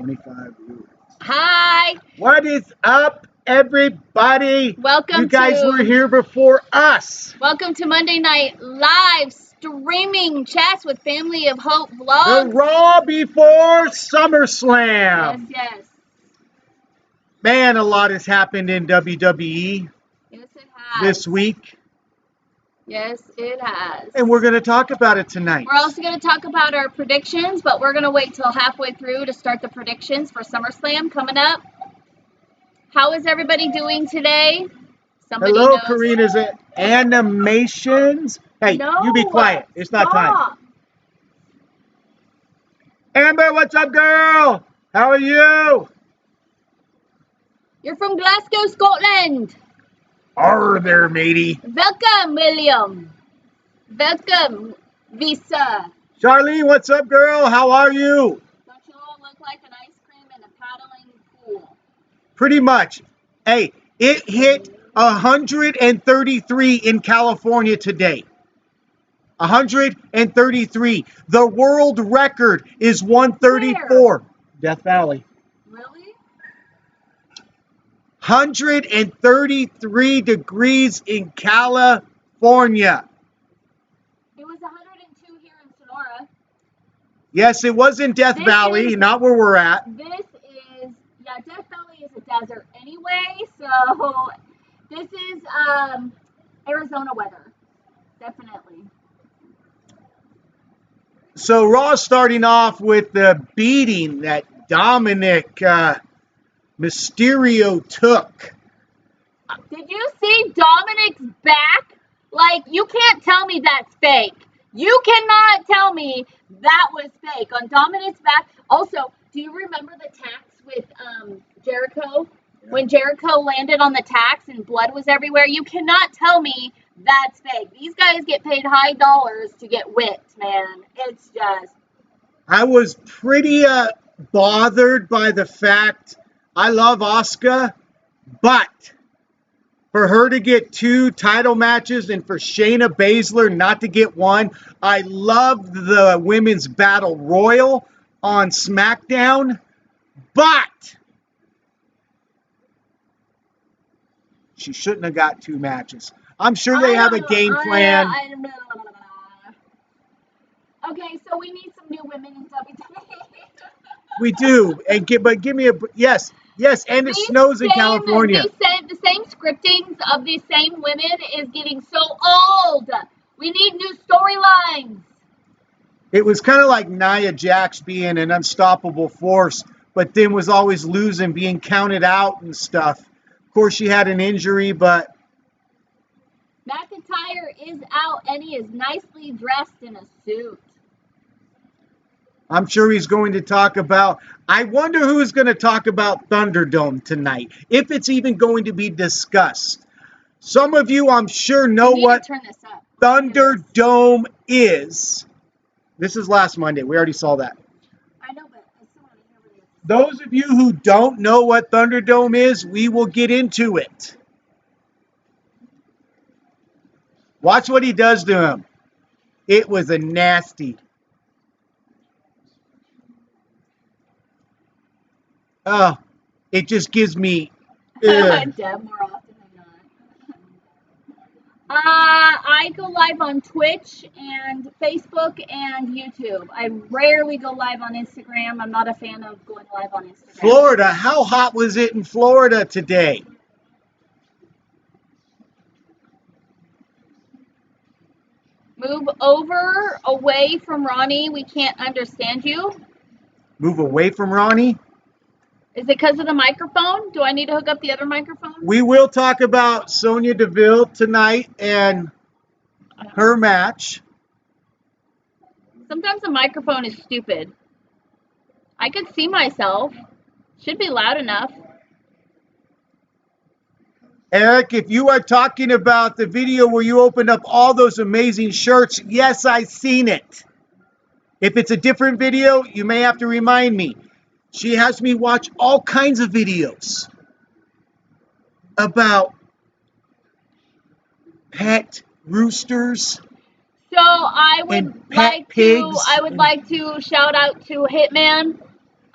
25. Hi. What is up, everybody? Welcome. You guys were here before us. Welcome to Monday Night Live streaming chats with Family of Hope The vlog. Raw before SummerSlam. Yes. Man, a lot has happened in WWE Yes, it has. this week. Yes, it has. And we're going to talk about it tonight. We're also going to talk about our predictions, but we're going to wait till halfway through to start the predictions for SummerSlam coming up. How is everybody doing today? Somebody Hello, knows. Karina's Animations. Hey, No, you be quiet. It's not time. stop. Amber, what's up, girl? How are you? You're from Glasgow, Scotland. Are there, matey? Welcome, William. Welcome, Visa. Charlene, what's up, girl? How are you? Don't you all look like an ice cream in a paddling pool? Pretty much. Hey, it hit 133 in California today. 133. The world record is 134. Where? Death Valley. Really? 133 degrees in California. It was 102 here in Sonora. Yes, it was in Death Valley, not where we're at. This is, Death Valley is a desert anyway, so this is Arizona weather, definitely. So Raw starting off with the beating that Dominic Mysterio took. Did you see Dominic's back? Like, you can't tell me that's fake. You cannot tell me that was fake on Dominic's back. Also, do you remember the tax with Jericho? When Jericho landed on the tax and blood was everywhere? You cannot tell me that's fake. These guys get paid high dollars to get whipped, man. It's just... I was pretty bothered by the fact I love Asuka, but for her to get 2 title matches and for Shayna Baszler not to get 1, I loved the Women's Battle Royal on SmackDown, but she shouldn't have got 2 matches. I'm sure they have a game plan. Okay, so we need some new women in WWE. We do, but give me a yes, and it snows in California. The same scriptings of these same women is getting so old. We need new storylines. It was kind of like Nia Jax being an unstoppable force, but then was always losing, being counted out and stuff. Of course, she had an injury, but McIntyre is out, and he is nicely dressed in a suit. I'm sure he's going to talk about... I wonder who's going to talk about Thunderdome tonight, if it's even going to be discussed. Some of you, I'm sure, know what Thunderdome is. This is last Monday. We already saw that. I know, but I still want to hear what it is. Those of you who don't know what Thunderdome is, we will get into it. Watch what he does to him. It was a nasty... Oh, it just gives me... Deb, more often than not. I go live on Twitch and Facebook and YouTube. I rarely go live on Instagram. I'm not a fan of going live on Instagram. Florida, how hot was it in Florida today? Move over, away from Ronnie. We can't understand you. Move away from Ronnie? Is it because of the microphone? Do I need to hook up the other microphone? We will talk about Sonya Deville tonight and her match. Sometimes the microphone is stupid. I could see myself. Should be loud enough. Eric, if you are talking about the video where you opened up all those amazing shirts, yes, I've seen it. If it's a different video, you may have to remind me. She has me watch all kinds of videos about pet roosters. So I would like to shout out to Hitman.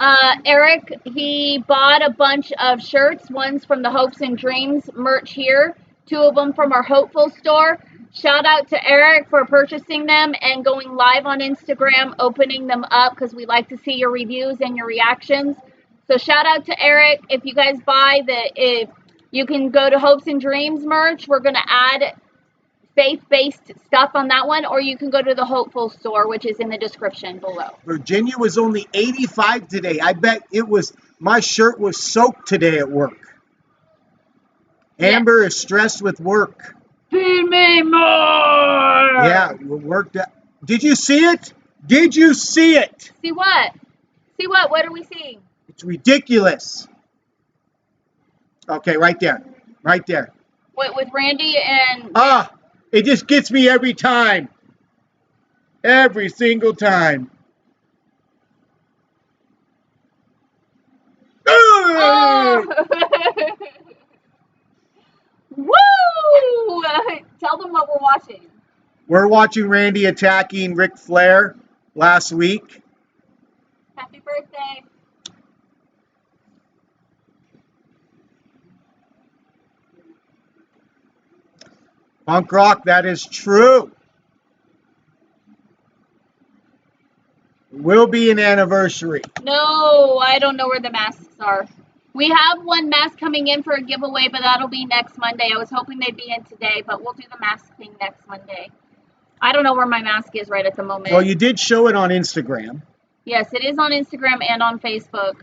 Eric, he bought a bunch of shirts. One's from the Hopes and Dreams merch here. 2 of them from our Hopeful store. Shout out to Eric for purchasing them and going live on Instagram, opening them up because we like to see your reviews and your reactions. So shout out to Eric. If you guys buy if you can go to Hopes and Dreams merch, we're going to add faith-based stuff on that one, or you can go to the Hopeful store, which is in the description below. Virginia was only 85 today. I bet my shirt was soaked today at work. Amber is stressed with work. Feed me more! Yeah, work. Did you see it? Did you see it? See what? See what? What are we seeing? It's ridiculous. Okay, right there. Right there. What, with Randy and... It just gets me every time. Every single time. Oh. Woo! Tell them what we're watching. We're watching Randy attacking Ric Flair last week. Happy birthday. Punk rock, that is true. Will be an anniversary. No, I don't know where the masks are. We have one mask coming in for a giveaway, but that'll be next Monday. I was hoping they'd be in today, but we'll do the mask thing next Monday. I don't know where my mask is right at the moment. Well, you did show it on Instagram. Yes, it is on Instagram and on Facebook.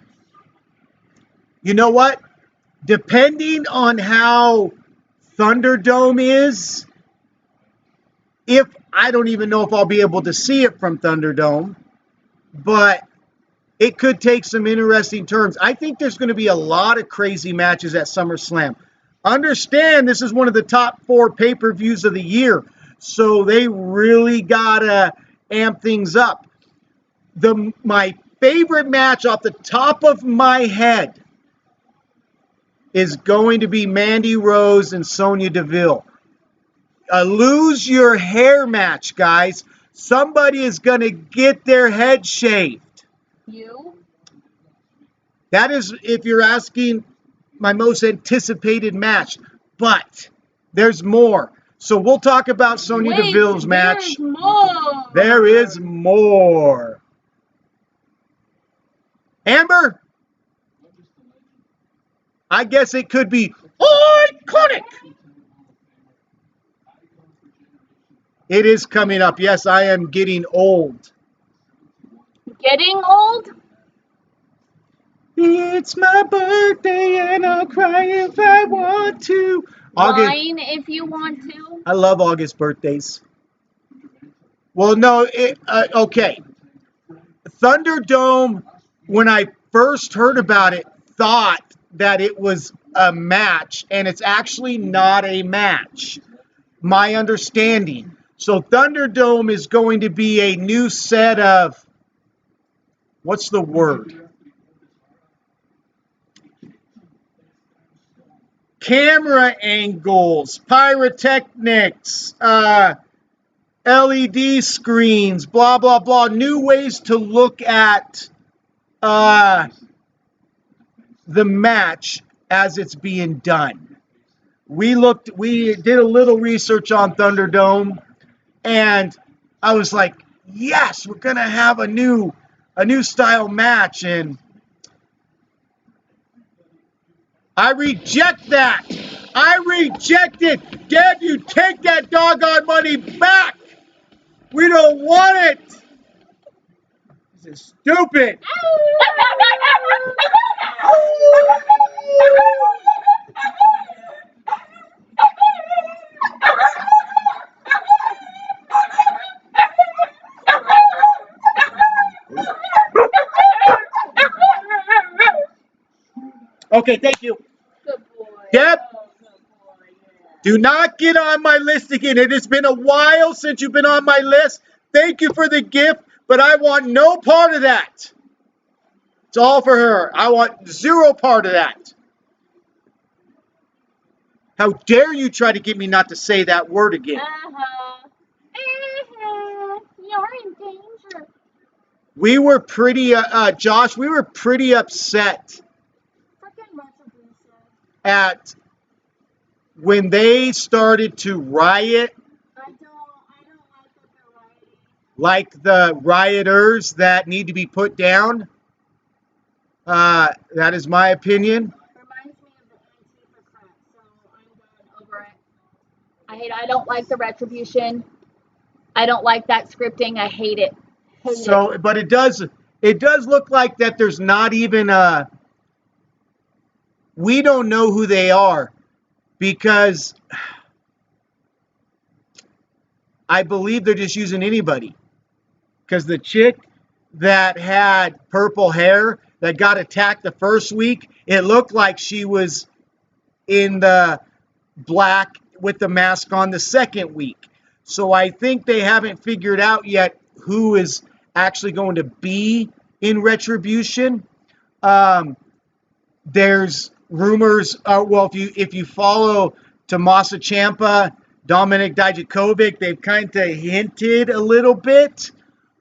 You know what? Depending on how Thunderdome is, I don't even know if I'll be able to see it from Thunderdome, but it could take some interesting turns. I think there's going to be a lot of crazy matches at SummerSlam. Understand, this is one of the top 4 pay-per-views of the year, so they really got to amp things up. My favorite match off the top of my head is going to be Mandy Rose and Sonya Deville. A lose your hair match, guys. Somebody is going to get their head shaved. You? That is, if you're asking, my most anticipated match. But there's more. So we'll talk about Sonya Deville's match. There's more. There is more. Amber? I guess it could be iconic. It is coming up. Yes, I am getting old. Getting old? It's my birthday and I'll cry if I want to. Wine if you want to. I love August birthdays. Well, no, okay. Thunderdome, when I first heard about it, thought that it was a match, and it's actually not a match. My understanding. So Thunderdome is going to be a new set of, what's the word? Camera angles, pyrotechnics, LED screens, blah, blah, blah. New ways to look at the match as it's being done. We did a little research on Thunderdome, and I was like, yes, we're going to have a new style match, and I reject that. I reject it. Deb, you take that doggone money back. We don't want it. This is stupid. Okay, thank you. Good boy. Deb, Oh, good boy. Yeah. do not get on my list again. It has been a while since you've been on my list. Thank you for the gift, but I want no part of that. It's all for her. I want zero part of that. How dare you try to get me not to say that word again? You're in danger. We were pretty, Josh, we were pretty upset at when they started to riot, I don't like that they're rioting. like the rioters that need to be put down. That is my opinion. Reminds me of the Antifa crap, so I'm done over it. I don't like the retribution. I don't like that scripting. I hate it. So, but it does look like that there's not even we don't know who they are, because I believe they're just using anybody. Because the chick that had purple hair that got attacked the first week, it looked like she was in the black with the mask on the second week. So I think they haven't figured out yet who is actually going to be in Retribution. There's rumors, well, if you follow Tommaso Ciampa, Dominik Dijakovic, they've kind of hinted a little bit.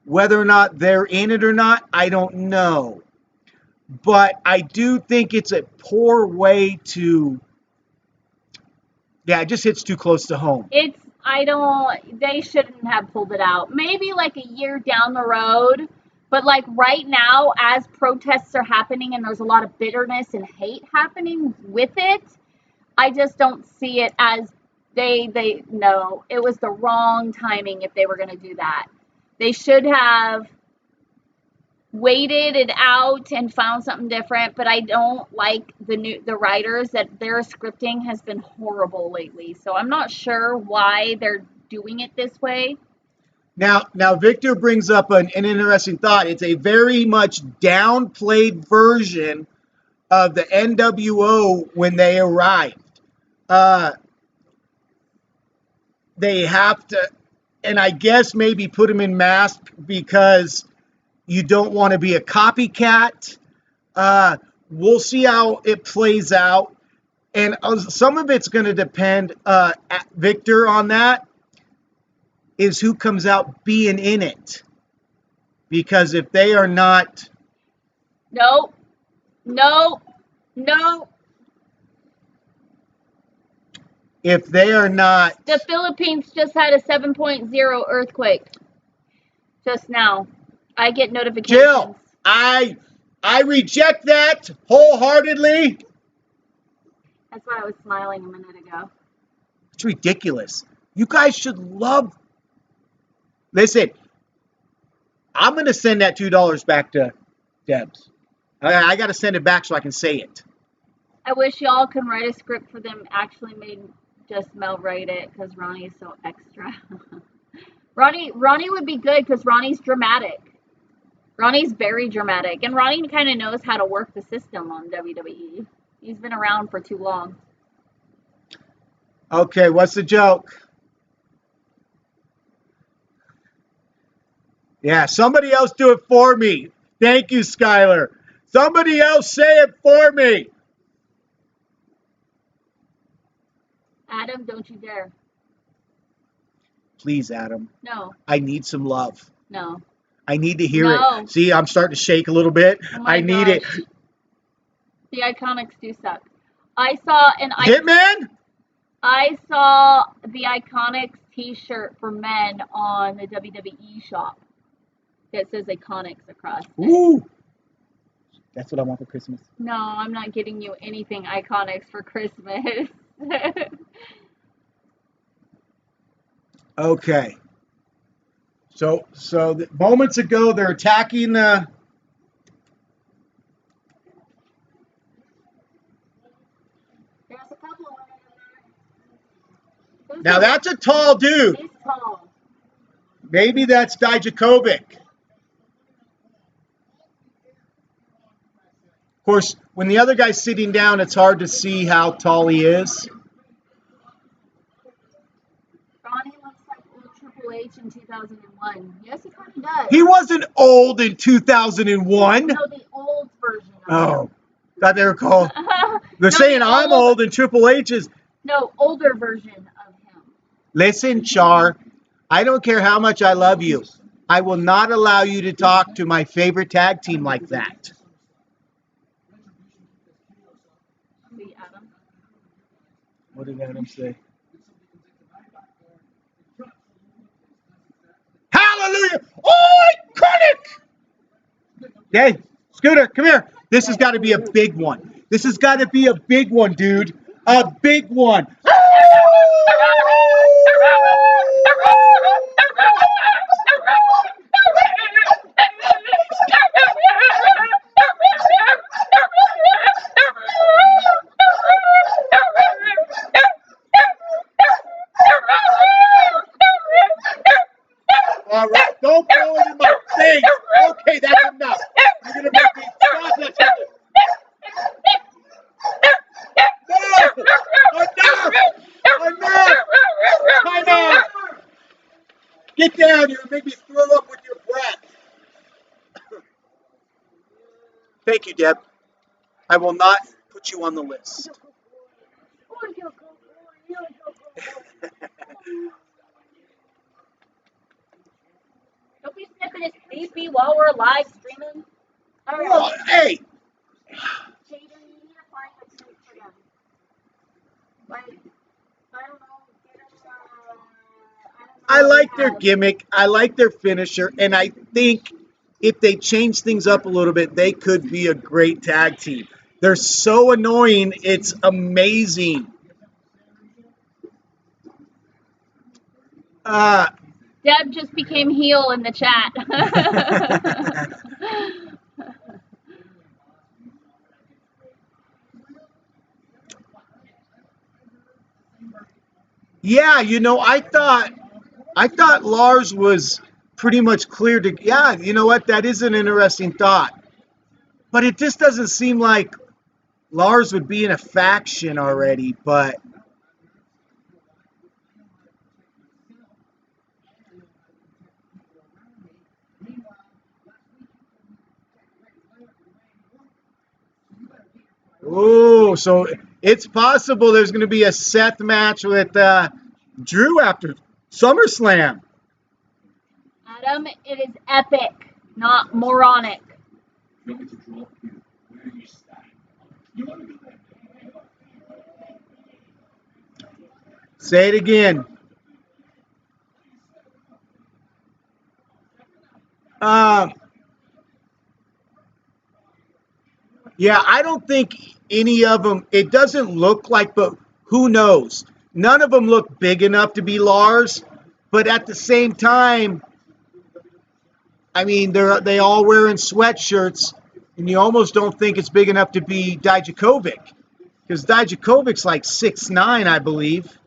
Whether or not they're in it or not, I don't know. But I do think it's a poor way to, it just hits too close to home. They shouldn't have pulled it out. Maybe like a year down the road, but like right now, as protests are happening and there's a lot of bitterness and hate happening with it, I just don't see it as no, it was the wrong timing if they were going to do that. They should have waited it out and found something different, but I don't like the writers that their scripting has been horrible lately. So I'm not sure why they're doing it this way. Now Victor brings up an interesting thought. It's a very much downplayed version of the NWO when they arrived. They have to, and I guess maybe put them in mask because you don't want to be a copycat. We'll see how it plays out. And some of it's going to depend, Victor, on that, is who comes out being in it. Because if they are not... No. If they are not... The Philippines just had a 7.0 earthquake just now. I get notifications. Jill, I reject that wholeheartedly. That's why I was smiling a minute ago. It's ridiculous. You guys should love... Listen, I'm going to send that $2 back to Debs. I got to send it back so I can say it. I wish y'all can write a script for them. Actually made just Mel write it because Ronnie is so extra. Ronnie would be good because Ronnie's dramatic. Ronnie's very dramatic. And Ronnie kind of knows how to work the system on WWE. He's been around for too long. Okay, what's the joke? Yeah, somebody else do it for me. Thank you, Skylar. Somebody else say it for me. Adam, don't you dare. Please, Adam. No. I need some love. No. I need to hear it. See, I'm starting to shake a little bit. Oh I need it. The Iconics do suck. Hitman? I saw the Iconics t-shirt for men on the WWE shop that says Iconics across it. Ooh. That's what I want for Christmas. No, I'm not getting you anything Iconics for Christmas. Okay. So moments ago they're attacking the... There's a couple of them in there. Now that's a tall dude. He's tall. Maybe that's Dijakovic. Of course, when the other guy's sitting down, it's hard to see how tall he is. Ronnie looks like old Triple H in 2001. Yes, he kind of does. He wasn't old in 2001. No, the old version of him. Thought they were called. They're saying I'm old and Triple H is... No, older version of him. Listen, Char, I don't care how much I love you. I will not allow you to talk to my favorite tag team like that. What did Adam say? Hallelujah! Oh, chronic! Hey, Scooter, come here. This has got to be a big one. This has got to be a big one, dude. A big one. All right, don't blow it in my face. Okay, that's enough. You're gonna make me stop that. No! Enough! Time out! Get down here and make me throw up with your breath. Thank you, Deb. I will not put you on the list. Don't be sniffing his pee-pee while we're live streaming. All right. Well, hey! Cayden, you need to find a trick for them. Like, I don't know, get them, I like their gimmick. I like their finisher. And I think if they change things up a little bit, they could be a great tag team. They're so annoying. It's amazing. Deb just became heel in the chat. Yeah, you know, I thought Lars was pretty much clear to. Yeah, you know what? That is an interesting thought. But it just doesn't seem like Lars would be in a faction already. But oh, so it's possible there's going to be a Seth match with Drew after SummerSlam. Adam, it is epic, not moronic. Say it again. Yeah, I don't think any of them, it doesn't look like, but who knows? None of them look big enough to be Lars, but at the same time, I mean, they all wearing sweatshirts, and you almost don't think it's big enough to be Dijakovic, because Dijakovic's like 6'9", I believe.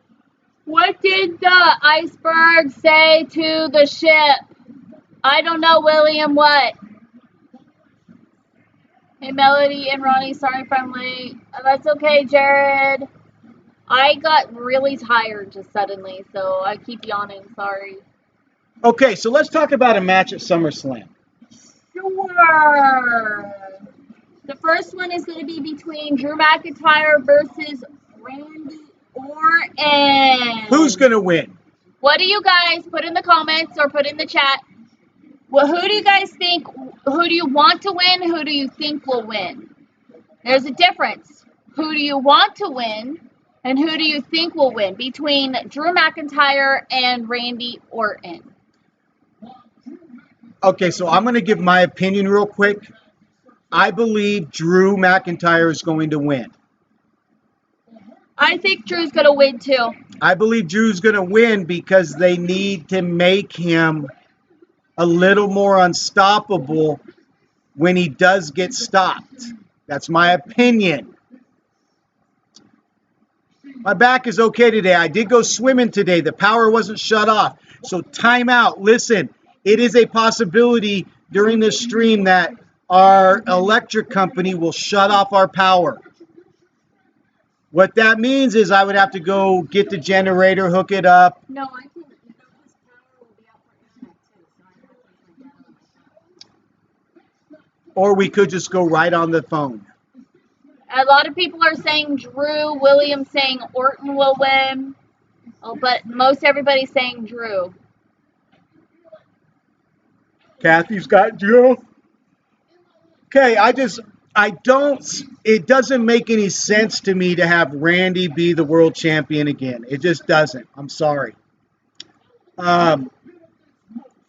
What did the iceberg say to the ship? I don't know, William, what? Hey, Melody and Ronnie, sorry if I'm late. That's okay, Jared. I got really tired just suddenly, so I keep yawning, sorry. Okay, so let's talk about a match at SummerSlam. Sure. The first one is going to be between Drew McIntyre versus Randy Orton. Who's going to win? What do you guys put in the comments or put in the chat? Well, who do you guys think, who do you want to win? Who do you think will win? There's a difference. Who do you want to win and who do you think will win between Drew McIntyre and Randy Orton? Okay, so I'm going to give my opinion real quick. I believe Drew McIntyre is going to win. I think Drew's going to win too. I believe Drew's going to win because they need to make him a little more unstoppable when he does get stopped. That's my opinion. My back is okay today. I did go swimming today. The power wasn't shut off. So time out. Listen, it is a possibility during this stream that our electric company will shut off our power. What that means is I would have to go get the generator, hook it up. No, I can. His power will be out for internet too, so I have to use my data on my phone. Or we could just go right on the phone. A lot of people are saying Drew. William saying Orton will win. Oh, but most everybody's saying Drew. Kathy's got Joe. Okay, it doesn't make any sense to me to have Randy be the world champion again. It just doesn't. I'm sorry.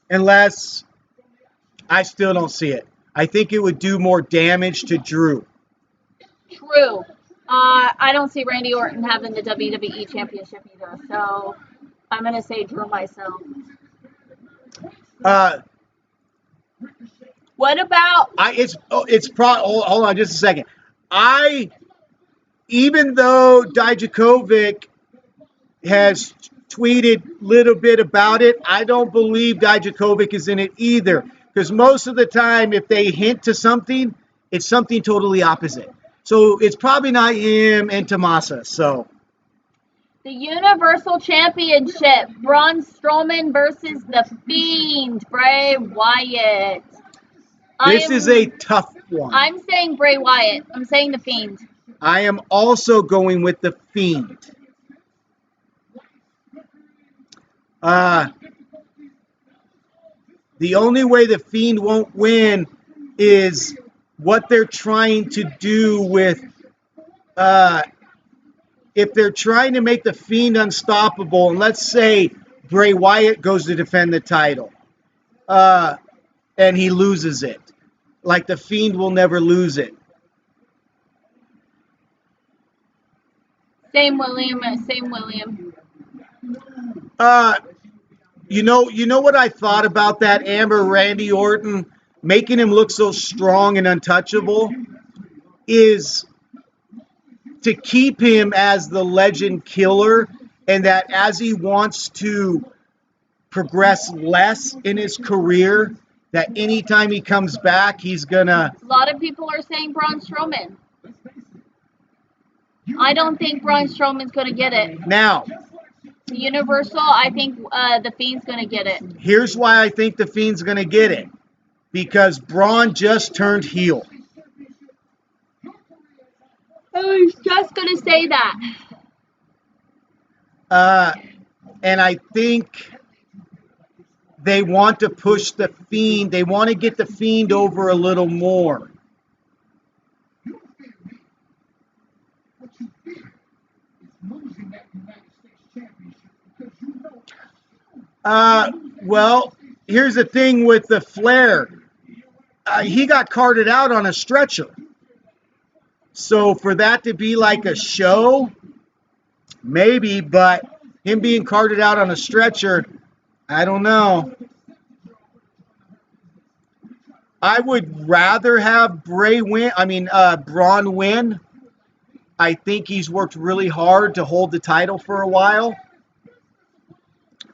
Unless I still don't see it. I think it would do more damage to Drew. True. I don't see Randy Orton having the WWE Championship either, so I'm going to say Drew myself. What about? Hold on just a second. Even though Dijakovic has tweeted a little bit about it, I don't believe Dijakovic is in it either. Because most of the time, if they hint to something, it's something totally opposite. So it's probably not him and Tomasa. So The Universal Championship, Braun Strowman versus The Fiend, Bray Wyatt. This is a tough one. I'm saying Bray Wyatt. I'm saying The Fiend. I am also going with The Fiend. The only way The Fiend won't win is what they're trying to do with... if they're trying to make The Fiend unstoppable, and let's say Bray Wyatt goes to defend the title, and he loses it, like The Fiend will never lose it. Same William. Same William. You know what I thought about that, Amber? Randy Orton making him look so strong and untouchable is to keep him as the legend killer, and that as he wants to progress less in his career, that anytime he comes back, he's gonna... A lot of people are saying Braun Strowman. I don't think Braun Strowman's going to get it. Now, The Universal, I think The Fiend's going to get it. Here's why I think The Fiend's going to get it. Because Braun just turned heel. I was just going to say that. And I think they want to push The Fiend. They want to get The Fiend over a little more. Well, here's the thing with the Flair. He got carted out on a stretcher. So for that to be like a show, maybe, but him being carted out on a stretcher, I don't know. I would rather have Braun win. I think he's worked really hard to hold the title for a while.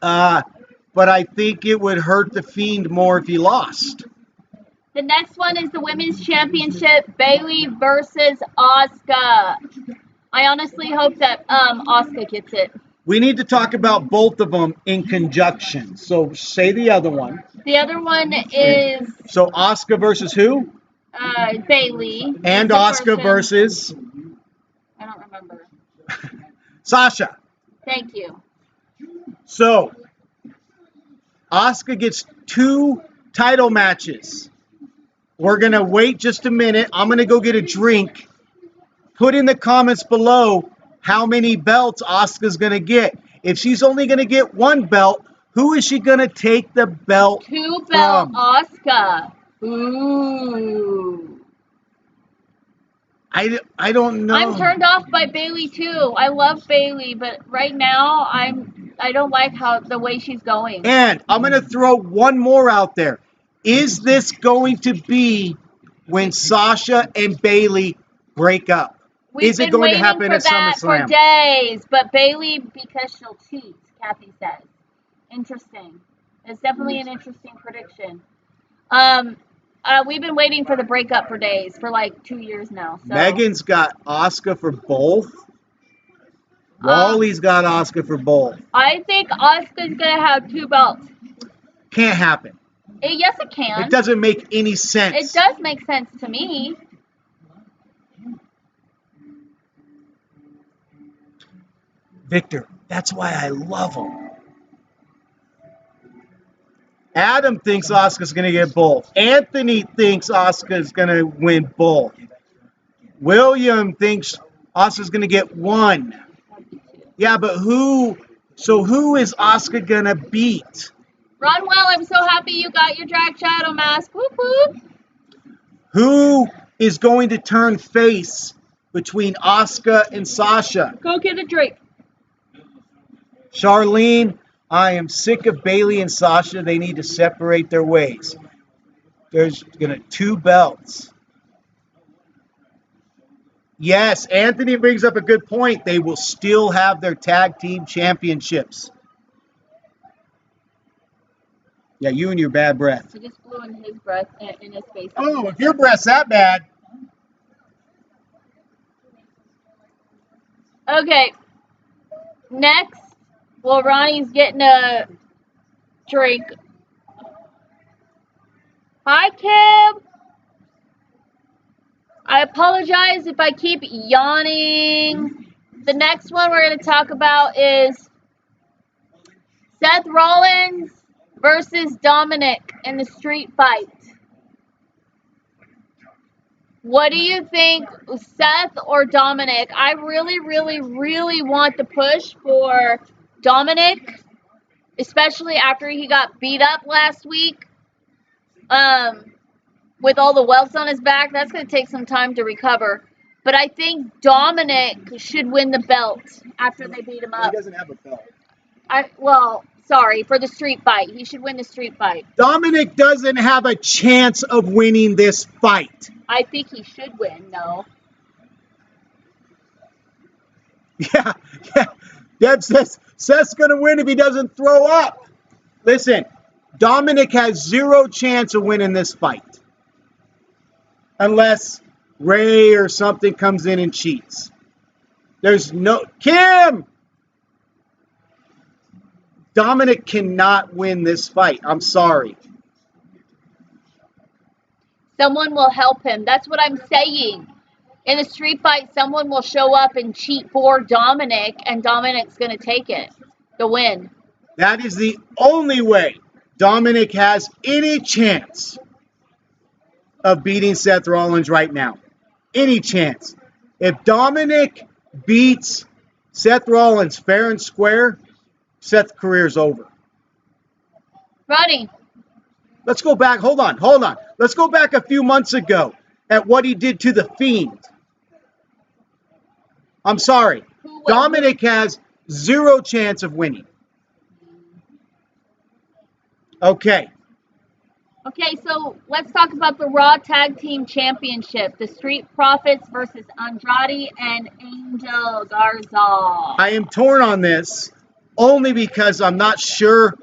But I think it would hurt The Fiend more if he lost. The next one is the Women's Championship, Bayley versus Asuka. I honestly hope that Asuka gets it. We need to talk about both of them in conjunction. So say the other one. The other one is... So Asuka versus who? Bayley. And Asuka versus... I don't remember. Sasha. Thank you. So, Asuka gets 2 title matches. We're going to wait just a minute. I'm going to go get a drink. Put in the comments below how many belts Asuka's going to get. If she's only going to get 1 belt, who is she going to take the belt 2 belt Asuka. Ooh. I don't know. I'm turned off by Bayley too. I love Bayley, but right now I don't like the way she's going. And I'm going to throw one more out there. Is this going to be when Sasha and Bayley break up? Is it going to happen at SummerSlam? For days, but Bayley, because she'll cheat, Kathy says. Interesting. It's definitely an interesting prediction. We've been waiting for the breakup for days, for like 2 years now. So. Megan's got Asuka for both. Wally's got Asuka for both. I think Asuka's going to have 2 belts. Can't happen. Yes, it can. It doesn't make any sense. It does make sense to me. Victor, that's why I love him. Adam thinks Asuka's going to get both. Anthony thinks Asuka's going to win both. William thinks Asuka's going to get one. Yeah, but who? So who is Asuka going to beat? Ron-N-Mel, I'm so happy you got your drag shadow mask. Whoop whoop. Who is going to turn face between Asuka and Sasha? Go get a drink. Charlene, I am sick of Bayley and Sasha. They need to separate their ways. There's going to 2 belts. Yes, Anthony brings up a good point. They will still have their tag team championships. Yeah, you and your bad breath. He just blew in his breath in his face. Oh, if your breath's that bad. Okay. Next, well, Ronnie's getting a drink. Hi, Kim. I apologize if I keep yawning. The next one we're going to talk about is Seth Rollins versus Dominic in the street fight. What do you think, Seth or Dominic? I really, really, really want to push for Dominic, especially after he got beat up last week. With all the welts on his back, that's going to take some time to recover. But I think Dominic should win the belt after they beat him up. He doesn't have a belt. For the street fight. He should win the street fight. Dominic doesn't have a chance of winning this fight. I think he should win, no. Yeah. Deb says Seth's going to win if he doesn't throw up. Listen, Dominic has 0 chance of winning this fight. Unless Ray or something comes in and cheats. There's no... Kim! Dominic cannot win this fight. I'm sorry. Someone will help him. That's what I'm saying. In the street fight, someone will show up and cheat for Dominic, and Dominic's going to take it. The win. That is the only way Dominic has any chance of beating Seth Rollins right now. Any chance. If Dominic beats Seth Rollins fair and square, Seth's career's over. Ronnie. Let's go back. Hold on. Let's go back a few months ago at what he did to The Fiend. I'm sorry. Dominic has 0 chance of winning. Okay, so let's talk about the Raw Tag Team Championship. The Street Profits versus Andrade and Angel Garza. I am torn on this only because I'm not sure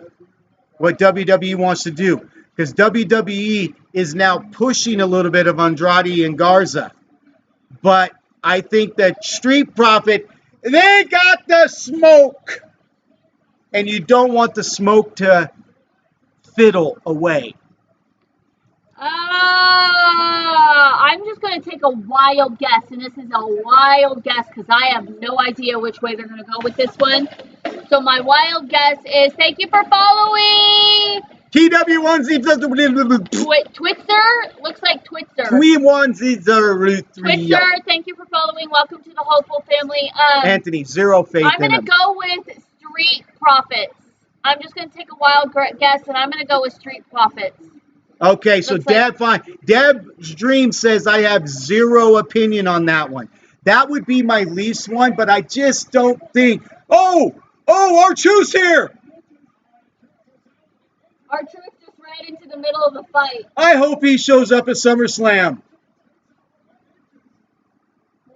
what WWE wants to do. Because WWE is now pushing a little bit of Andrade and Garza. But I think that Street Profit, they got the smoke. And you don't want the smoke to fiddle away. I'm just going to take a wild guess, and this is a wild guess because I have no idea which way they're going to go with this one. So my wild guess is, thank you for following. TW1Z Twitzer? Looks like Twitzer. Twitzer, thank you for following. Welcome to the Hopeful family. Anthony, 0 faith I'm in going him. to go with Street Profits. I'm just going to take a wild guess, and I'm going to go with Street Profits. Okay, so Deb, fine. Deb's Dream says I have 0 opinion on that one. That would be my least one, but I just don't think. Oh, R-Truth's here. R-Truth just ran into the middle of the fight. I hope he shows up at SummerSlam.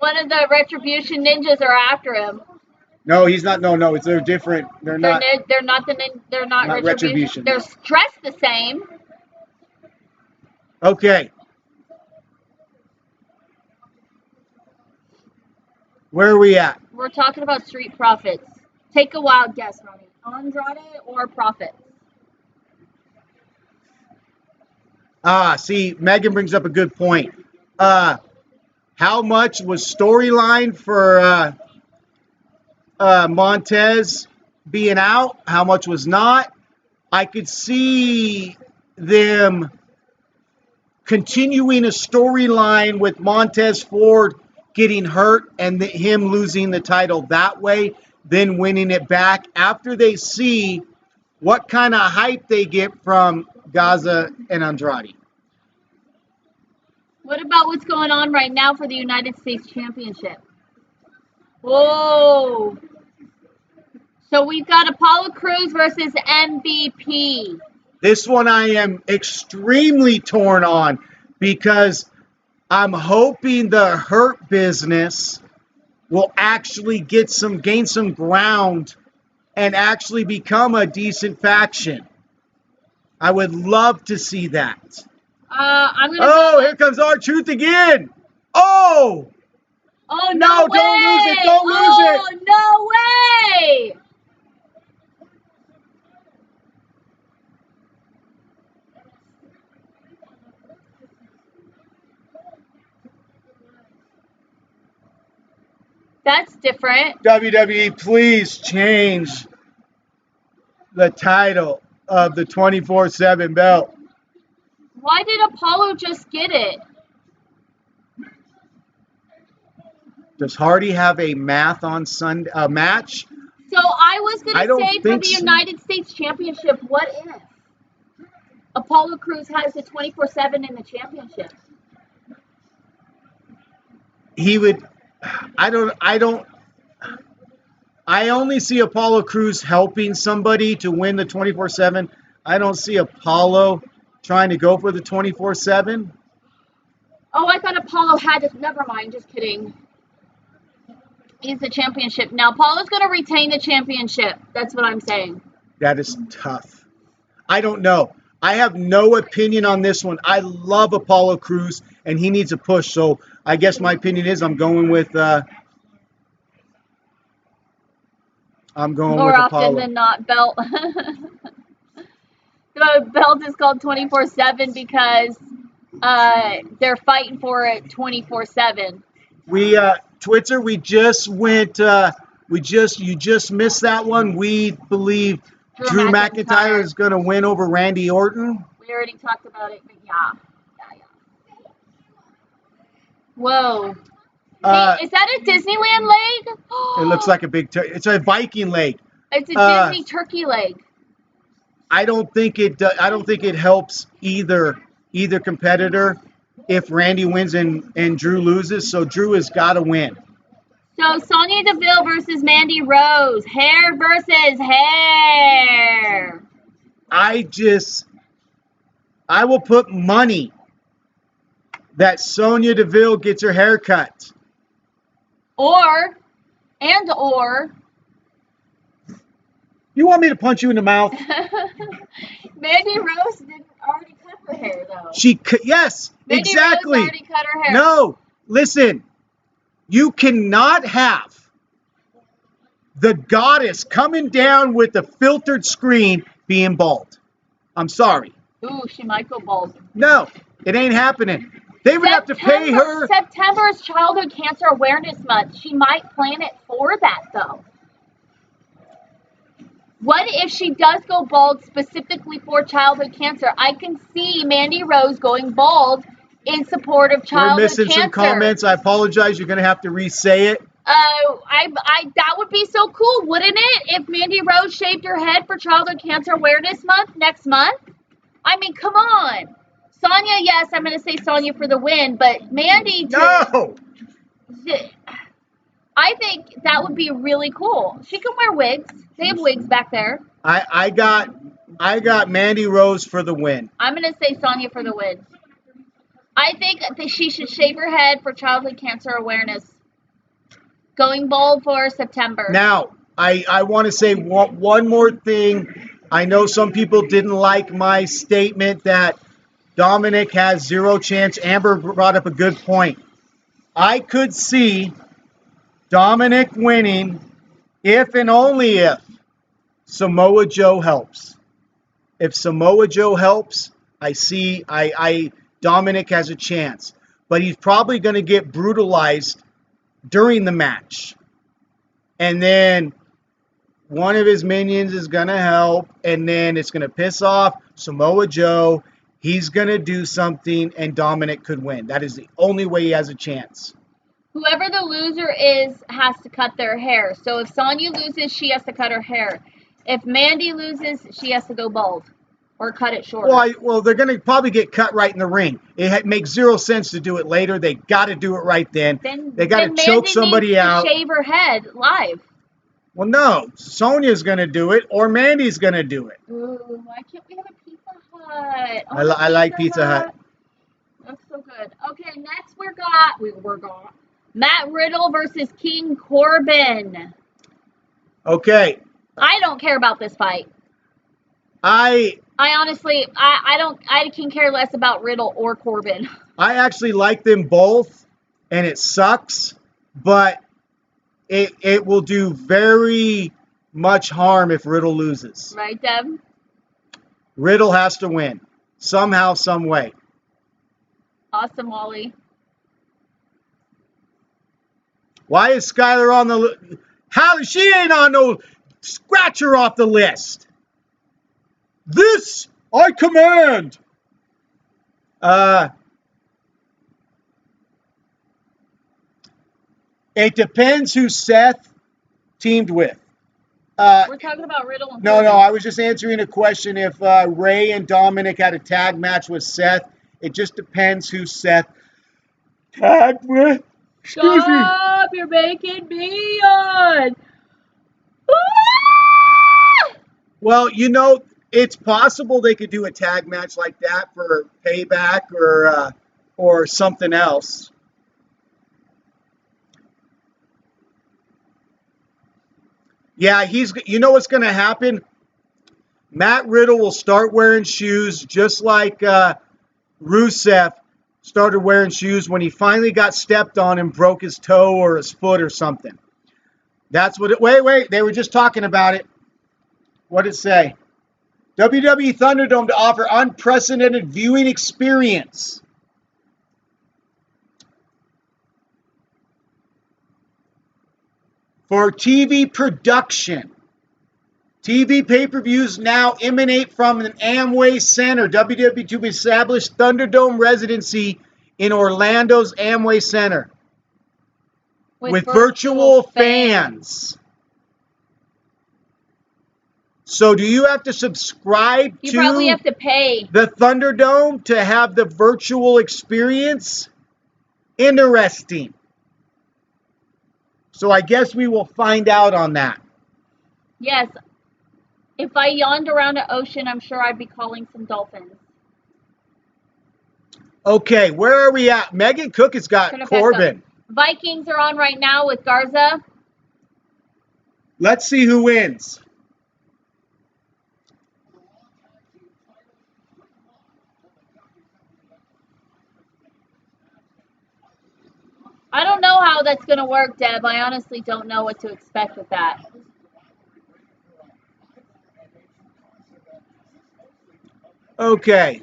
One of the Retribution ninjas are after him. No, he's not. No, they're different. They're not Retribution. They're dressed the same. Okay. Where are we at? We're talking about Street Profits. Take a wild guess, Ronnie. Andrade or Profits? See, Megan brings up a good point. How much was storyline for Montez being out? How much was not? I could see them continuing a storyline with Montez Ford getting hurt and him losing the title that way, then winning it back after they see what kind of hype they get from Gaza and Andrade. What about what's going on right now for the United States Championship? Whoa. So we've got Apollo Crews versus MVP. This one I am extremely torn on because I'm hoping the Hurt Business will actually gain some ground and actually become a decent faction. I would love to see that. Here comes R-Truth again. Oh! Oh, No, way! Don't lose it. Don't lose it. Oh, no way! That's different. WWE, please change the title of the 24/7 belt. Why did Apollo just get it? Does Hardy have a math on Sunday match? So I was going to say for the so. United States Championship, what if Apollo Crews has the 24/7 in the championship? He would. I only see Apollo Crews helping somebody to win the 24/7. I don't see Apollo trying to go for the 24/7. Oh, I thought Apollo had it. Never mind. Just kidding. He's the championship. Now, Apollo's going to retain the championship. That's what I'm saying. That is tough. I don't know. I have no opinion on this one. I love Apollo Crews, and he needs a push. So I guess my opinion is I'm going with More Apollo. often than not, belt. The belt is called 24/7 because they're fighting for it 24/7. Twitter, you just missed that one. We believe Drew McIntyre is going to win over Randy Orton. We already talked about it, but yeah. Whoa. Is that a Disneyland leg? It looks like it's a Viking leg. It's a Disney turkey leg. I don't think it helps either competitor if Randy wins and Drew loses. So Drew has got to win. So Sonya Deville versus Mandy Rose. Hair versus hair. I will put money that Sonya Deville gets her hair cut. Or. You want me to punch you in the mouth? Mandy Rose didn't already cut her hair, though. Yes, Mandy exactly. Rose already cut her hair. No, listen. You cannot have the goddess coming down with the filtered screen being bald. I'm sorry. Ooh, she might go bald. No, it ain't happening. They would have to pay her. September is Childhood Cancer Awareness Month. She might plan it for that, though. What if she does go bald specifically for childhood cancer? I can see Mandy Rose going bald in support of childhood cancer. We're missing some comments. I apologize. You're going to have to re-say it. That would be so cool, wouldn't it? If Mandy Rose shaved her head for Childhood Cancer Awareness Month next month. I mean, come on. Sonya, yes, I'm going to say Sonya for the win, but Mandy too. No. I think that would be really cool. She can wear wigs. They have wigs back there. I got Mandy Rose for the win. I'm going to say Sonya for the win. I think that she should shave her head for childhood cancer awareness. Going bald for September. Now, I want to say one more thing. I know some people didn't like my statement that Dominic has zero chance. Amber brought up a good point. I could see Dominic winning if and only if Samoa Joe helps. If Samoa Joe helps, I Dominic has a chance. But he's probably going to get brutalized during the match. And then one of his minions is going to help, and then it's going to piss off Samoa Joe. He's going to do something, and Dominic could win. That is the only way he has a chance. Whoever the loser is has to cut their hair. So if Sonya loses, she has to cut her hair. If Mandy loses, she has to go bald or cut it shorter. Well, they're going to probably get cut right in the ring. It makes zero sense to do it later. They got to do it right then. They got to choke somebody out. Shave her head live. Well, no. Sonya's going to do it, or Mandy's going to do it. Ooh, why can't we have a Pizza Hut? I like Pizza Hut. That's so good. Okay, next we got Matt Riddle versus King Corbin. Okay. I don't care about this fight. I honestly, I can care less about Riddle or Corbin. I actually like them both, and it sucks, but it will do very much harm if Riddle loses. Right, Deb? Riddle has to win somehow, some way. Awesome, Wally. Why is Skylar on the? How she ain't on no? Scratch her off the list. This I command. It depends who Seth teamed with. We're talking about Riddle and No, I was just answering a question. If Ray and Dominic had a tag match with Seth, it just depends who Seth tagged with. Stop! You're making me yawn. Well, it's possible they could do a tag match like that for Payback or something else. Yeah, what's going to happen? Matt Riddle will start wearing shoes just like Rusev started wearing shoes when he finally got stepped on and broke his toe or his foot or something. That's what it... Wait. They were just talking about it. What did it say? WWE Thunderdome to offer unprecedented viewing experience. For TV production. TV pay-per-views now emanate from an Amway Center. WWE to establish Thunderdome residency in Orlando's Amway Center. With virtual fans. So do you have to subscribe You probably have to pay the Thunderdome to have the virtual experience? Interesting. So I guess we will find out on that. Yes. If I yawned around an ocean, I'm sure I'd be calling some dolphins. Okay, where are we at? Megan Cook has got Corbin. Vikings are on right now with Garza. Let's see who wins. I don't know how that's going to work, Deb. I honestly don't know what to expect with that. Okay.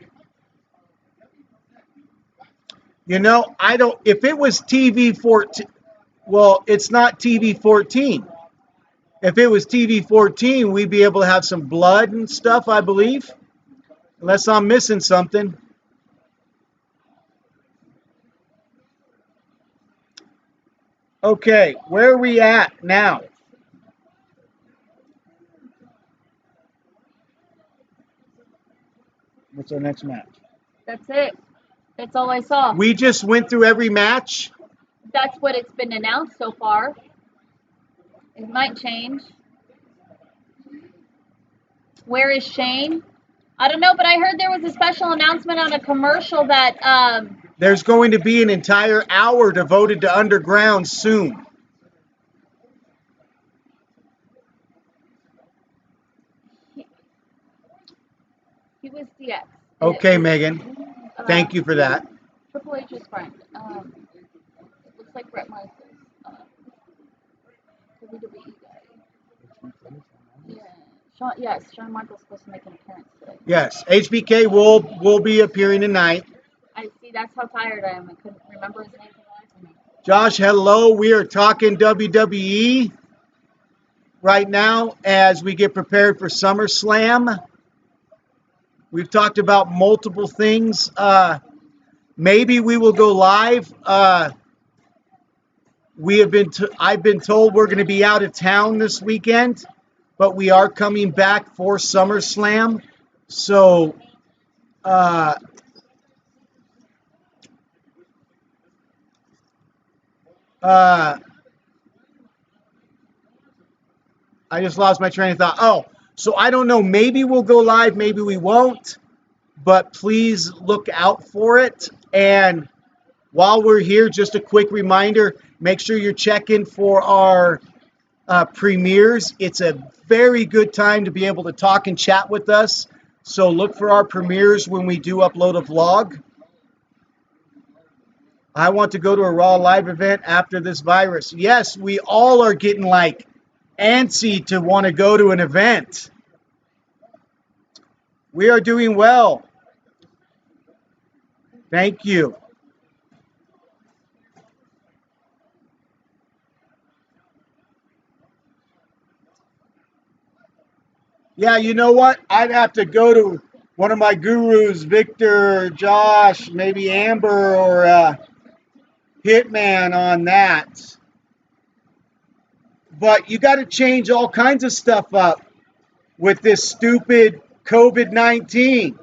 I don't... If it was TV 14... Well, it's not TV 14. If it was TV 14, we'd be able to have some blood and stuff, I believe. Unless I'm missing something. Okay, where are we at now? What's our next match? That's it. That's all I saw. We just went through every match? That's what it's been announced so far. It might change. Where is Shane? I don't know, but I heard there was a special announcement on a commercial that... There's going to be an entire hour devoted to Underground soon. He was DX. Okay, Megan. Thank you for that. Triple H's friend. It looks like Brett Michaels. WWE guy. Yeah. Shawn Michaels supposed to make an appearance today. Yes, HBK will be appearing tonight. I see. That's how tired I am. I couldn't remember his name for the life of me. Josh, hello. We are talking WWE. right now as we get prepared for SummerSlam. We've talked about multiple things. Maybe we will go live. I've been told we're going to be out of town this weekend, but we are coming back for SummerSlam. So, I just lost my train of thought. Oh, so I don't know. Maybe we'll go live. Maybe we won't. But please look out for it. And while we're here, just a quick reminder, make sure you're checking for our premieres. It's a very good time to be able to talk and chat with us. So look for our premieres when we do upload a vlog. I want to go to a Raw live event after this virus. Yes, we all are getting like antsy to want to go to an event. We are doing well. Thank you. Yeah, you know what? I'd have to go to one of my gurus, Victor, Josh, maybe Amber, or Hitman on that. But you got to change all kinds of stuff up with this stupid COVID-19.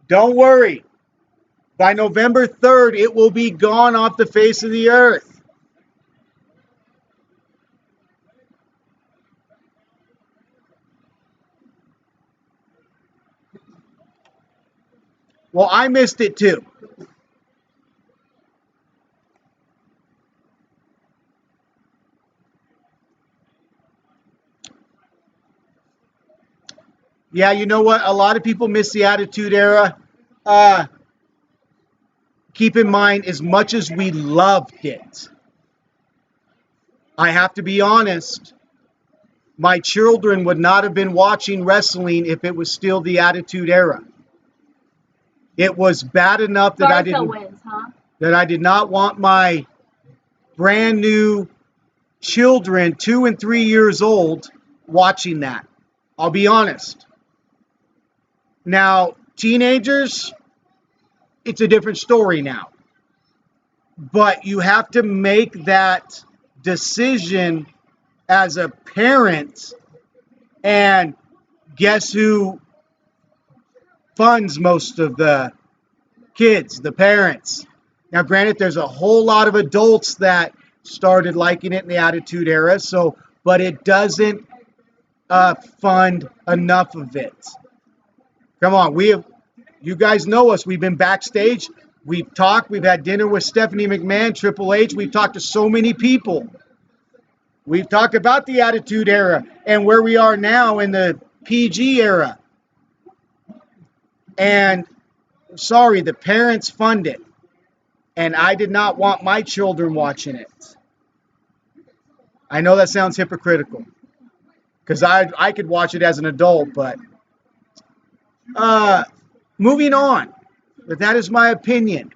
Don't worry. By November 3rd, it will be gone off the face of the earth. Well, I missed it too. Yeah, you know what? A lot of people miss the Attitude Era. Keep in mind, as much as we loved it, I have to be honest, my children would not have been watching wrestling if it was still the Attitude Era. It was bad enough that I did not want my brand new children, 2 and 3 years old, watching that. I'll be honest. Now, teenagers, it's a different story now. But you have to make that decision as a parent, and guess who funds most of the kids? The parents. Now, granted, there's a whole lot of adults that started liking it in the Attitude Era, but it doesn't fund enough of it. Come on, you guys know us. We've been backstage. We've talked. We've had dinner with Stephanie McMahon, Triple H. We've talked to so many people. We've talked about the Attitude Era and where we are now in the PG era. And sorry, the parents fund it. And I did not want my children watching it. I know that sounds hypocritical, because I could watch it as an adult, but moving on. But that is my opinion.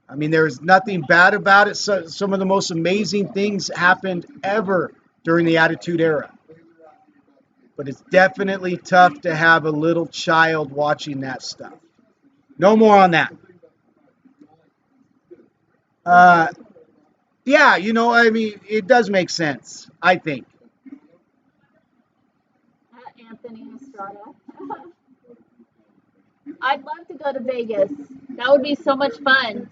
I mean, there's nothing bad about it. So, some of the most amazing things happened ever during the Attitude Era. But it's definitely tough to have a little child watching that stuff. No more on that. Yeah, you know, I mean, it does make sense, I think. Anthony Estrada. I'd love to go to Vegas. That would be so much fun.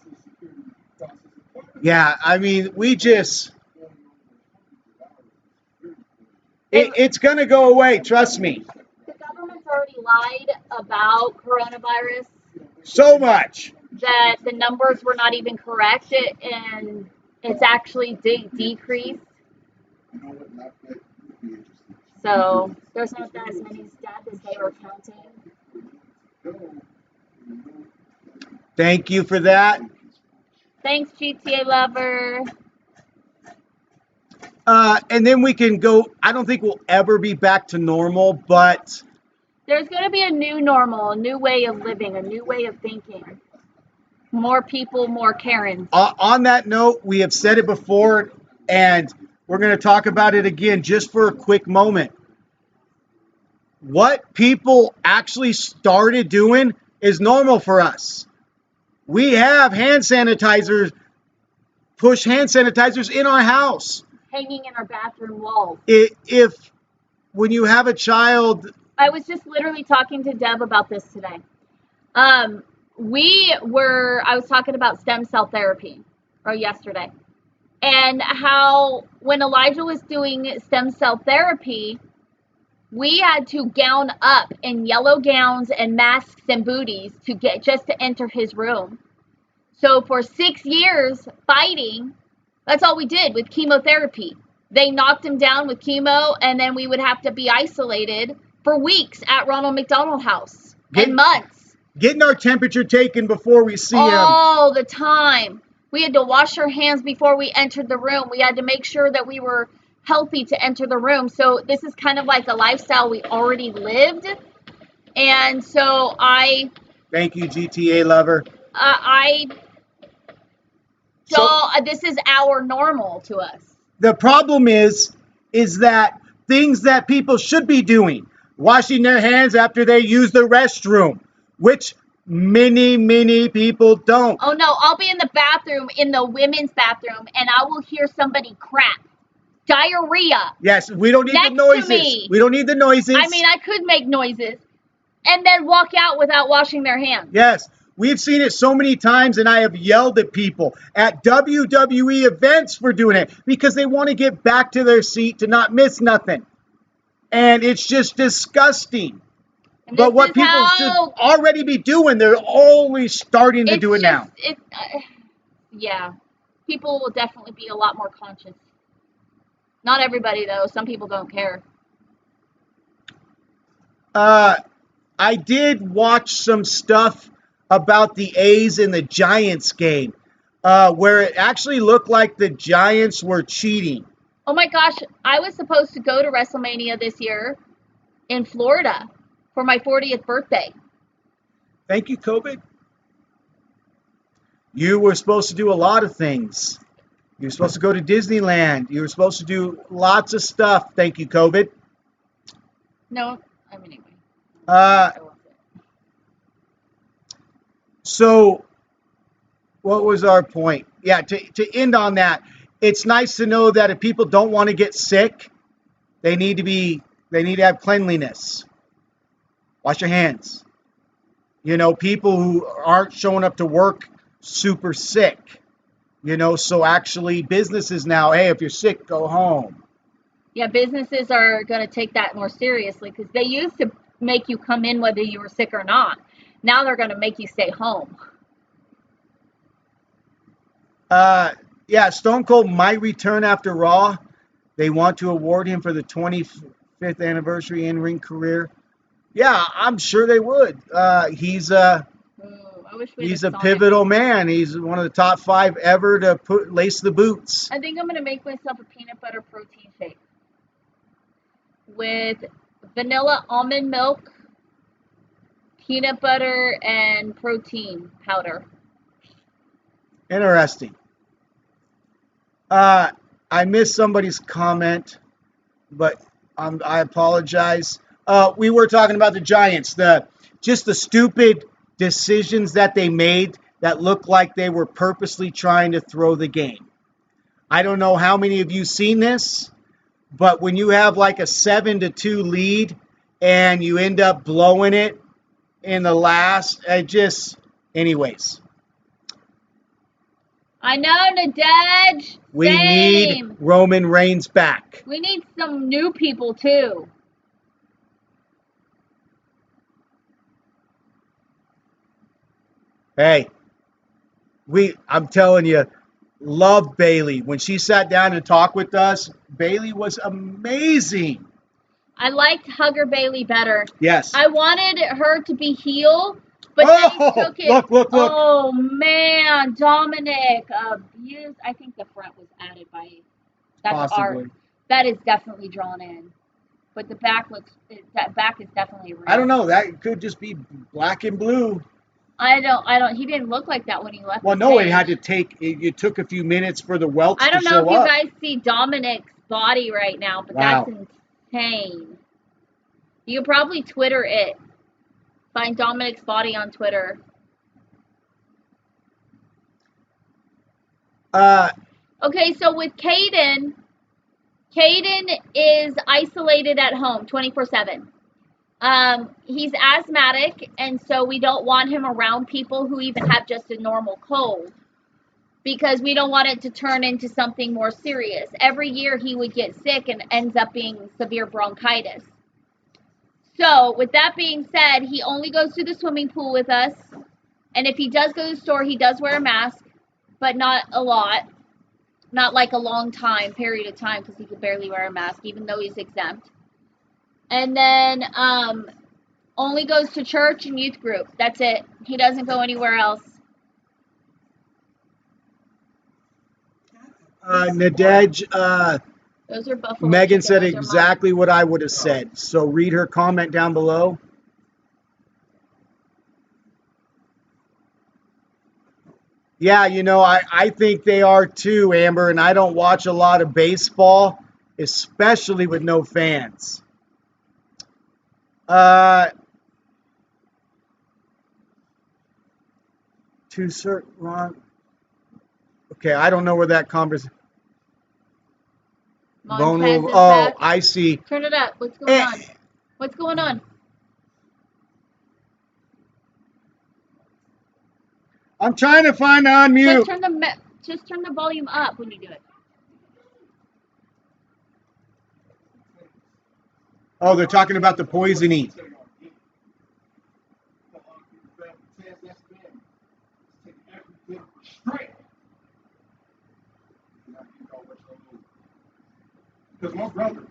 Yeah, I mean, it's going to go away, trust me. The government's already lied about coronavirus. So much. That the numbers were not even correct, and it's actually decreased. So there's not as many deaths as they were counting. Thank you for that. Thanks, GTA lover. And then we can go. I don't think we'll ever be back to normal, but there's going to be a new normal, a new way of living, a new way of thinking. More people, more Karens. On that note, we have said it before, and we're going to talk about it again just for a quick moment. What people actually started doing is normal for us. We have hand sanitizers, push hand sanitizers in our house. Hanging in our bathroom walls. If when you have a child... I was just literally talking to Deb about this today. I was talking about stem cell therapy yesterday, and how when Elijah was doing stem cell therapy, we had to gown up in yellow gowns and masks and booties to enter his room. So for 6 years fighting, that's all we did with chemotherapy. They knocked him down with chemo, and then we would have to be isolated for weeks at Ronald McDonald House and months. Getting our temperature taken before we see him. All the time. We had to wash our hands before we entered the room. We had to make sure that we were healthy to enter the room. So this is kind of like a lifestyle we already lived. And so Thank you, GTA lover. This is our normal to us. The problem is that things that people should be doing, washing their hands after they use the restroom, which many people don't. Oh no, I'll be in the bathroom, in the women's bathroom, and I will hear somebody crap. Diarrhea. Yes, we don't need the noises. We don't need the noises. I mean, I could make noises and then walk out without washing their hands. Yes, we've seen it so many times, and I have yelled at people at WWE events for doing it because they want to get back to their seat to not miss nothing. And it's just disgusting. But what people should already be doing, they're always starting to do it now. Yeah, people will definitely be a lot more conscious. Not everybody, though. Some people don't care. I did watch some stuff about the A's and the Giants game, where it actually looked like the Giants were cheating. Oh my gosh, I was supposed to go to WrestleMania this year in Florida for my 40th birthday. Thank you, COVID. You were supposed to do a lot of things. You were supposed to go to Disneyland. You were supposed to do lots of stuff. Thank you, COVID. No, I mean, anyway. So, what was our point? Yeah, to end on that, it's nice to know that if people don't want to get sick, they need to have cleanliness. Wash your hands. You know, people who aren't showing up to work super sick. You know, so actually businesses now, hey, if you're sick, go home. Yeah, businesses are going to take that more seriously because they used to make you come in whether you were sick or not. Now they're going to make you stay home. Yeah, Stone Cold might return after Raw. They want to award him for the 25th anniversary in-ring career. Yeah, I'm sure they would. He's a pivotal man. He's one of the top 5 ever to lace the boots. I think I'm going to make myself a peanut butter protein shake with vanilla almond milk, peanut butter, and protein powder. Interesting. I missed somebody's comment, but I apologize. We were talking about the Giants, just the stupid decisions that they made that looked like they were purposely trying to throw the game. I don't know how many of you seen this, but when you have like a 7-2 lead and you end up blowing it in the last, anyways. I know, Nadej. We need Roman Reigns back. We need some new people too. Hey, I'm telling you, love Bayley. When she sat down and talked with us, Bayley was amazing. I liked Hugger Bayley better. Yes. I wanted her to be heel, but then he took it. Look. Oh, man. Dominic abused. I think the front was added by... That's possibly. Art. That is definitely drawn in. But the back is definitely real. I don't know. That could just be black and blue. I don't. He didn't look like that when he left. Well, no, it had to take. It took a few minutes for the welts to show up. I don't know if you guys see Dominic's body right now, but wow. That's insane. You could probably Twitter it. Find Dominic's body on Twitter. Okay, so with Cayden is isolated at home 24/7. He's asthmatic, and so we don't want him around people who even have just a normal cold, because we don't want it to turn into something more serious. Every year he would get sick and ends up being severe bronchitis. So with that being said, he only goes to the swimming pool with us, and if he does go to the store, he does wear a mask, but not a lot, not like a long period of time, because he could barely wear a mask even though he's exempt. And then only goes to church and youth group. That's it. He doesn't go anywhere else. Nadej, those are buffalo Megan chicken. said exactly what I would have said. So read her comment down below. Yeah, you know, I think they are too, Amber, and I don't watch a lot of baseball, especially with no fans. To certain Ron. Okay, I don't know where that conversation. Vulnerable. Oh, back. I see. Turn it up. What's going on? What's going on? I'm trying to find unmute. Just turn the volume up when you do it. Oh, they're talking about the poisoning. Because my brother,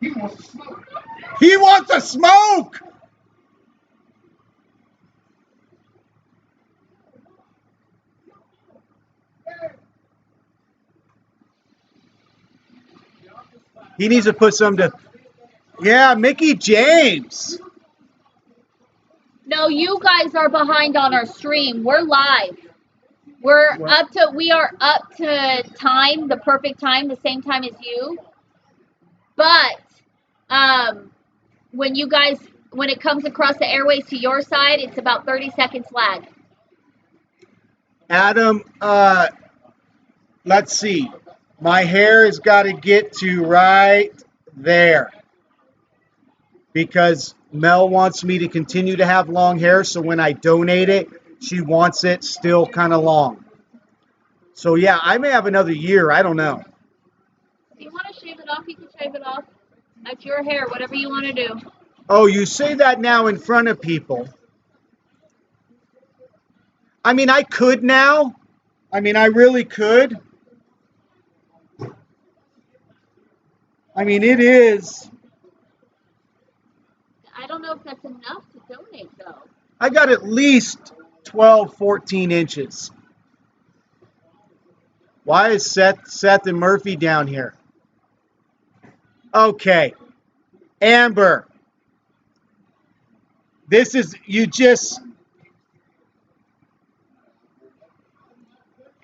he wants to smoke. He wants to smoke! He needs to put some to... Yeah, Mickey James. No, you guys are behind on our stream. We're live. We are up to time, the perfect time, the same time as you. But when it comes across the airways to your side, it's about 30 seconds lag. Adam, let's see. My hair has got to get to right there, because Mel wants me to continue to have long hair, so when I donate it, she wants it still kind of long. So yeah, I may have another year. I don't know. If you want to shave it off, you can shave it off. That's your hair, whatever you want to do. Oh, you say that now in front of people. I mean, I could now. I mean, I really could. I mean, it is. I don't know if that's enough to donate, though. I got at least 12, 14 inches. Why is Seth and Murphy down here? Okay. Amber. This is,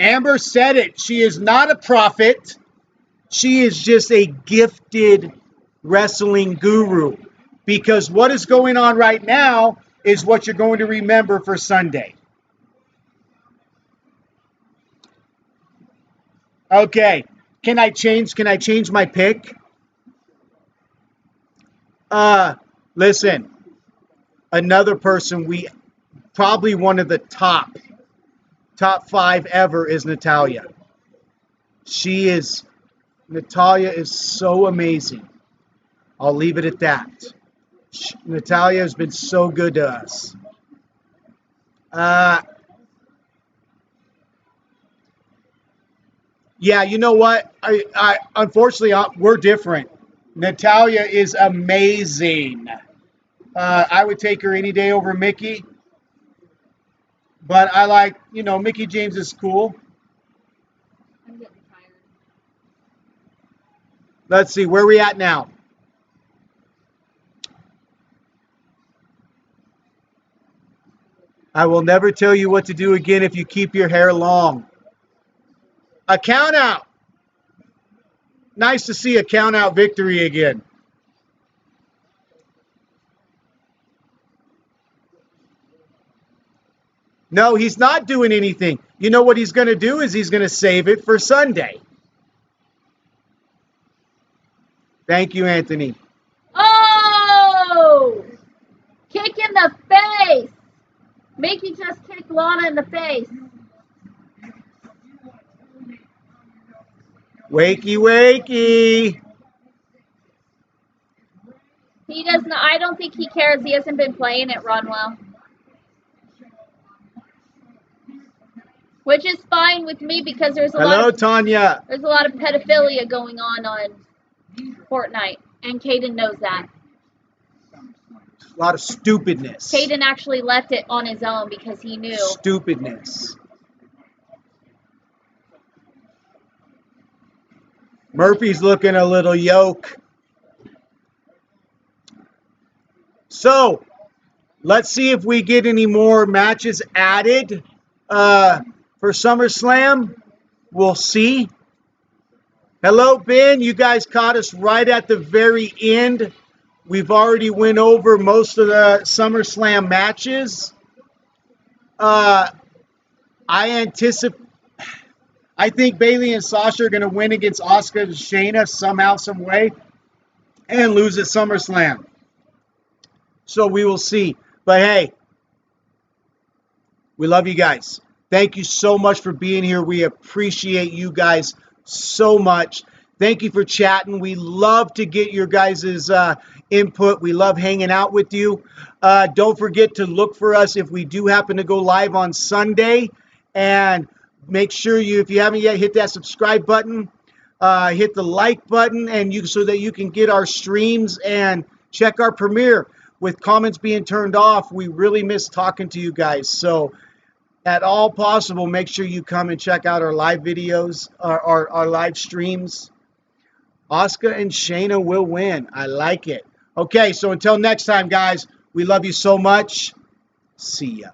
Amber said it. She is not a prophet. She is just a gifted wrestling guru. Because what is going on right now is what you're going to remember for Sunday. Okay. Can I change my pick? Listen. Another person, probably one of the top 5 ever is Natalia. Natalia is so amazing. I'll leave it at that. Natalia has been so good to us. Yeah, you know what? I unfortunately, we're different. Natalia is amazing. I would take her any day over Mickey. But I like, Mickey James is cool. I'm getting tired. Let's see, where are we at now? I will never tell you what to do again if you keep your hair long. A count out. Nice to see a count out victory again. No, he's not doing anything. You know what he's going to do is he's going to save it for Sunday. Thank you, Anthony. Oh! Kick in the face. Mickey just kicked Lana in the face. Wakey, wakey. He doesn't. I don't think he cares. He hasn't been playing it run well. Which is fine with me because there's a lot of Tanya. There's a lot of pedophilia going on Fortnite, and Cayden knows that. A lot of stupidness. Cayden actually left it on his own because he knew. Stupidness. Murphy's looking a little yoke. So, let's see if we get any more matches added for SummerSlam. We'll see. Hello, Ben. You guys caught us right at the very end. We've already went over most of the SummerSlam matches. I think Bayley and Sasha are going to win against Asuka and Shayna somehow, some way, and lose at SummerSlam. So we will see. But hey, we love you guys. Thank you so much for being here. We appreciate you guys so much. Thank you for chatting. We love to get your guys' input. We love hanging out with you. Don't forget to look for us if we do happen to go live on Sunday. And make sure if you haven't yet, hit that subscribe button, hit the like button, and so that you can get our streams and check our premiere. With comments being turned off, we really miss talking to you guys. So at all possible, make sure you come and check out our live videos, our live streams. Asuka and Shayna will win. I like it. Okay, so until next time, guys, we love you so much. See ya.